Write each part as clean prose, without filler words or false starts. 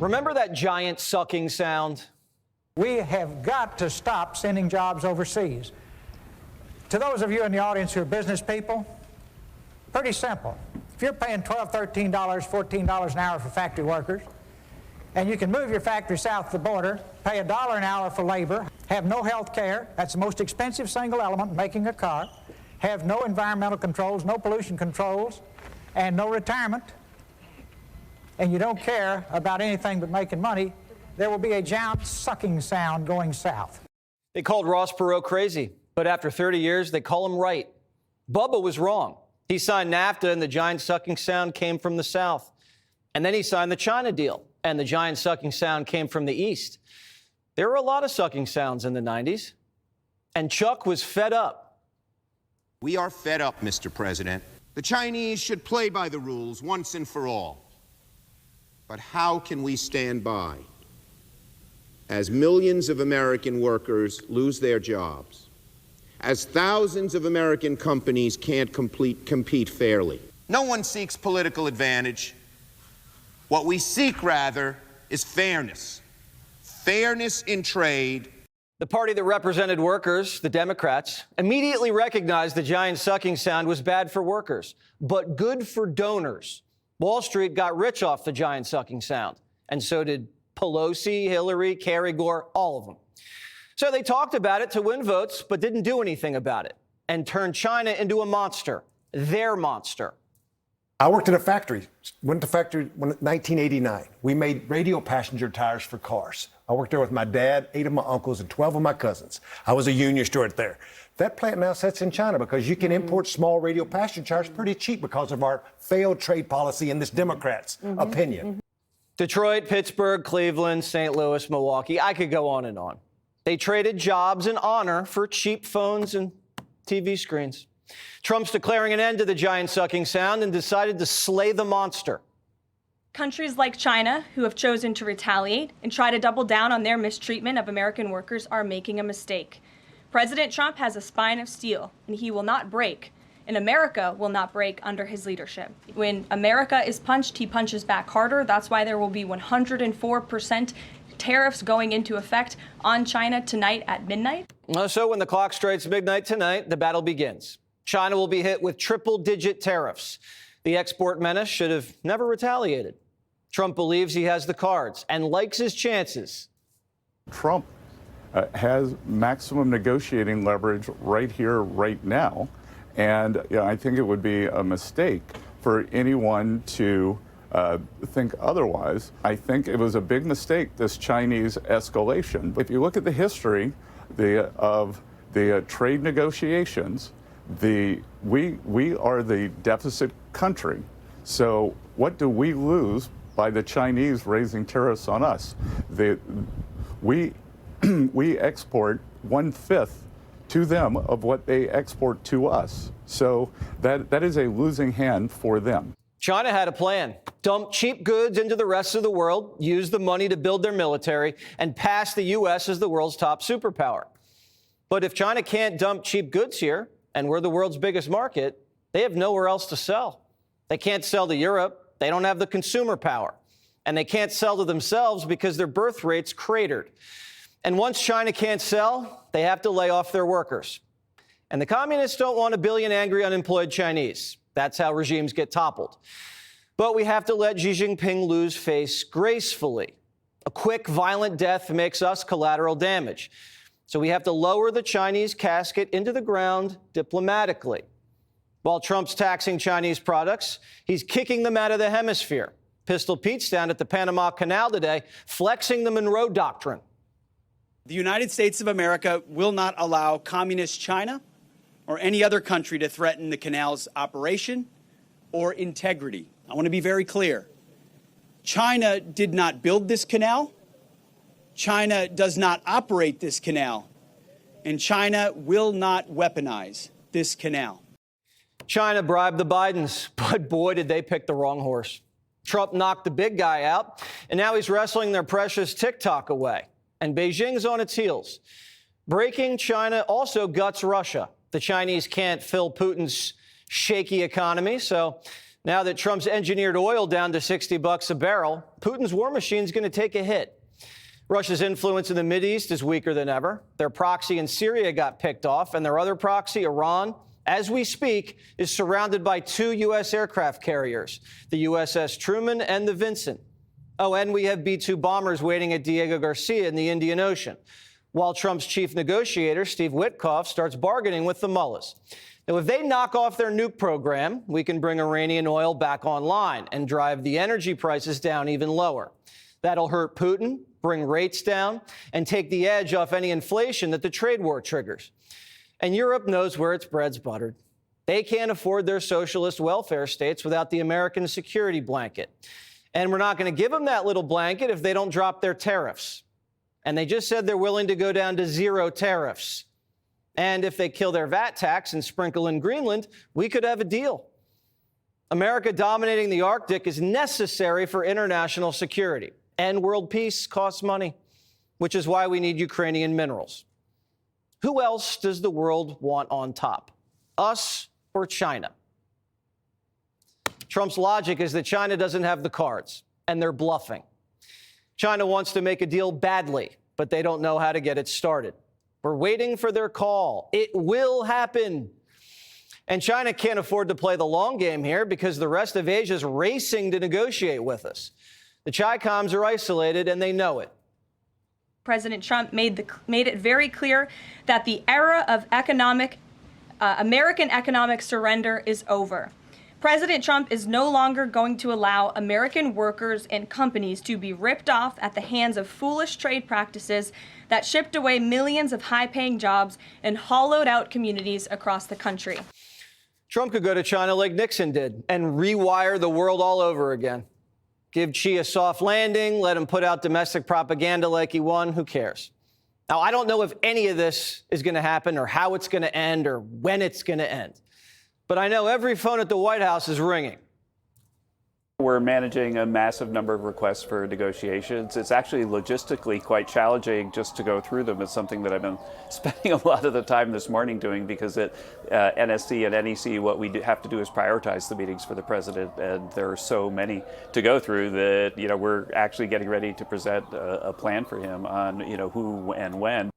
Remember that giant sucking sound? We have got to stop sending jobs overseas. To those of you in the audience who are business people, pretty simple. If you're paying $12, $13, $14 an hour for factory workers, and you can move your factory south of the border, pay $1 an hour for labor, have no health care, that's the most expensive single element in making a car, have no environmental controls, no pollution controls, and no retirement, and you don't care about anything but making money, there will be a giant sucking sound going south. They called Ross Perot crazy, but after 30 years, they call him right. Bubba was wrong. He signed NAFTA, and the giant sucking sound came from the South. And then he signed the China deal, and the giant sucking sound came from the East. There were a lot of sucking sounds in the 90s, and Chuck was fed up. We are fed up, Mr. President. The Chinese should play by the rules once and for all. But how can we stand by as millions of American workers lose their jobs, as thousands of American companies can't compete fairly? No one seeks political advantage. What we seek, rather, is fairness. Fairness in trade. The party that represented workers, the Democrats, immediately recognized the giant sucking sound was bad for workers, but good for donors. Wall Street got rich off the giant sucking sound, and so did Pelosi, Hillary, Kerry, Gore, all of them. So they talked about it to win votes, but didn't do anything about it, and turned China into a monster, their monster. I worked in a factory, went to factory in 1989. We made radial passenger tires for cars. I worked there with my dad, 8 of my uncles, and 12 of my cousins. I was a union steward there. That plant now sits in China because you can import small radial passenger tires pretty cheap because of our failed trade policy in this Democrats' opinion. Detroit, Pittsburgh, Cleveland, St. Louis, Milwaukee, I could go on and on. They traded jobs and honor for cheap phones and TV screens. Trump's declaring an end to the giant sucking sound and decided to slay the monster. Countries like China, who have chosen to retaliate and try to double down on their mistreatment of American workers, are making a mistake. President Trump has a spine of steel, and he will not break. And America will not break under his leadership. When America is punched, he punches back harder. That's why there will be 104% tariffs going into effect on China tonight at midnight. So when the clock strikes midnight tonight, the battle begins. China will be hit with triple-digit tariffs. The export menace should have never retaliated. Trump believes he has the cards and likes his chances. Trump has maximum negotiating leverage right here, right now. And I think it would be a mistake for anyone to think otherwise. I think it was a big mistake, this Chinese escalation. If you look at the history of the trade negotiations, we are the deficit country. So what do we lose by the Chinese raising tariffs on us? We export 1/5 to them of what they export to us. So that is a losing hand for them. China had a plan. Dump cheap goods into the rest of the world, use the money to build their military, and pass the U.S. as the world's top superpower. But if China can't dump cheap goods here, and we're the world's biggest market, they have nowhere else to sell. They can't sell to Europe. They don't have the consumer power. And they can't sell to themselves because their birth rate's cratered. And once China can't sell, they have to lay off their workers. And the communists don't want 1 billion angry unemployed Chinese. That's how regimes get toppled. But we have to let Xi Jinping lose face gracefully. A quick, violent death makes us collateral damage. So we have to lower the Chinese casket into the ground diplomatically. While Trump's taxing Chinese products, he's kicking them out of the hemisphere. Pistol Pete's down at the Panama Canal today, flexing the Monroe Doctrine. The United States of America will not allow communist China or any other country to threaten the canal's operation or integrity. I want to be very clear. China did not build this canal. China does not operate this canal. And China will not weaponize this canal. China bribed the Bidens, but boy, did they pick the wrong horse. Trump knocked the big guy out, and now he's wrestling their precious TikTok away. And Beijing's on its heels. Breaking China also guts Russia. The Chinese can't fill Putin's shaky economy, so Now that Trump's engineered oil down to $60 a barrel, Putin's war machine is going to take a hit. Russia's influence in the Mideast is weaker than ever. Their proxy in Syria got picked off, and their other proxy, Iran, as we speak, is surrounded by 2 U.S. aircraft carriers, the USS Truman and the Vincent. Oh, and we have B-2 bombers waiting at Diego Garcia in the Indian Ocean, while Trump's chief negotiator, Steve Witkoff, starts bargaining with the mullahs. Now, if they knock off their nuke program, we can bring Iranian oil back online and drive the energy prices down even lower. That'll hurt Putin, bring rates down, and take the edge off any inflation that the trade war triggers. And Europe knows where its bread's buttered. They can't afford their socialist welfare states without the American security blanket. And we're not going to give them that little blanket if they don't drop their tariffs. And they just said they're willing to go down to 0 tariffs. And if they kill their VAT tax and sprinkle in Greenland, we could have a deal. America dominating the Arctic is necessary for international security. And world peace costs money, which is why we need Ukrainian minerals. Who else does the world want on top? Us or China? Trump's logic is that China doesn't have the cards, and they're bluffing. China wants to make a deal badly, but they don't know how to get it started. We're waiting for their call. It will happen. And China can't afford to play the long game here because the rest of Asia is racing to negotiate with us. The Chi-Coms are isolated, and they know it. President Trump made it very clear that the era of American economic surrender is over. President Trump is no longer going to allow American workers and companies to be ripped off at the hands of foolish trade practices that shipped away millions of high-paying jobs and hollowed out communities across the country. Trump could go to China like Nixon did and rewire the world all over again. Give Xi a soft landing, let him put out domestic propaganda like he won. Who cares? Now, I don't know if any of this is going to happen or how it's going to end or when it's going to end. But I know every phone at the White House is ringing. We're managing a massive number of requests for negotiations. It's actually logistically quite challenging just to go through them. It's something that I've been spending a lot of the time this morning doing because at NSC and NEC, what we have to do is prioritize the meetings for the president. And there are so many to go through that, we're actually getting ready to present a plan for him on, who and when.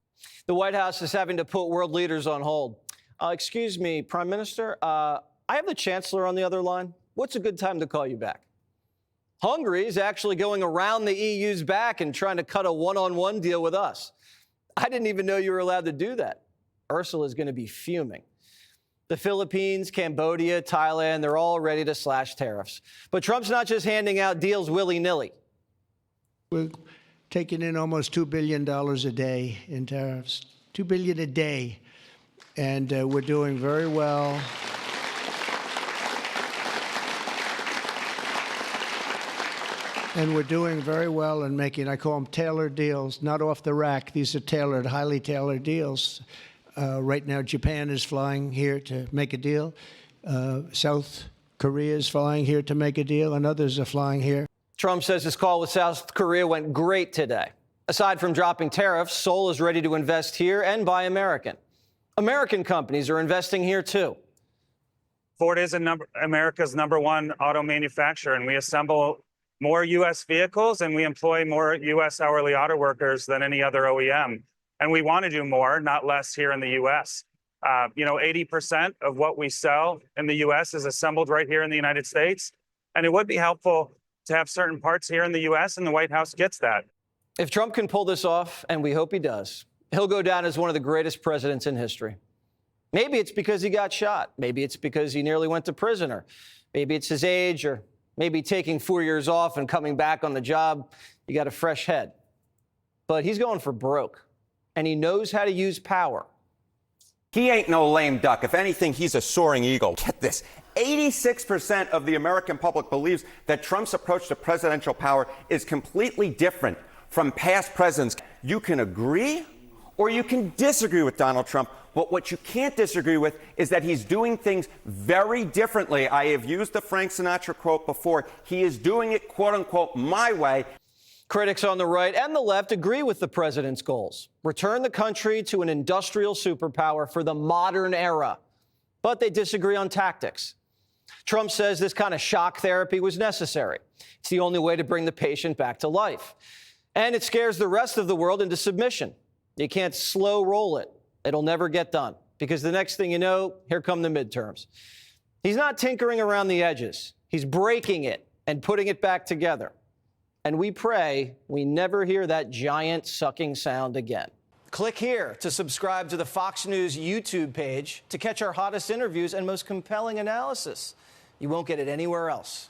The White House is having to put world leaders on hold. Excuse me, Prime Minister, I have the Chancellor on the other line. What's a good time to call you back? Hungary is actually going around the EU's back and trying to cut a one-on-one deal with us. I didn't even know you were allowed to do that. Ursula is going to be fuming. The Philippines, Cambodia, Thailand, they're all ready to slash tariffs. But Trump's not just handing out deals willy-nilly. We're taking in almost $2 billion a day in tariffs. $2 billion a day. And we're doing very well. And we're doing very well in making, I call them tailored deals, not off the rack. These are tailored, highly tailored deals. Right now, Japan is flying here to make a deal. South Korea is flying here to make a deal, and others are flying here. Trump says his call with South Korea went great today. Aside from dropping tariffs, Seoul is ready to invest here and buy American. American companies are investing here, too. Ford is America's #1 auto manufacturer, and we assemble more U.S. vehicles and we employ more U.S. hourly auto workers than any other OEM. And we want to do more, not less, here in the U.S. 80% of what we sell in the U.S. is assembled right here in the United States. And it would be helpful to have certain parts here in the U.S., and the White House gets that. If Trump can pull this off, and we hope he does, he'll go down as one of the greatest presidents in history. Maybe it's because he got shot. Maybe it's because he nearly went to prison, or maybe it's his age, or maybe taking 4 years off and coming back on the job. You got a fresh head. But he's going for broke, and he knows how to use power. He ain't no lame duck. If anything, he's a soaring eagle. Get this. 86% of the American public believes that Trump's approach to presidential power is completely different from past presidents. You can agree or you can disagree with Donald Trump, but what you can't disagree with is that he's doing things very differently. I have used the Frank Sinatra quote before. He is doing it, quote unquote, my way. Critics on the right and the left agree with the president's goals. Return the country to an industrial superpower for the modern era. But they disagree on tactics. Trump says this kind of shock therapy was necessary. It's the only way to bring the patient back to life. And it scares the rest of the world into submission. You can't slow roll it. It'll never get done, because the next thing you know, here come the midterms. He's not tinkering around the edges. He's breaking it and putting it back together. And we pray we never hear that giant sucking sound again. Click here to subscribe to the Fox News YouTube page to catch our hottest interviews and most compelling analysis. You won't get it anywhere else.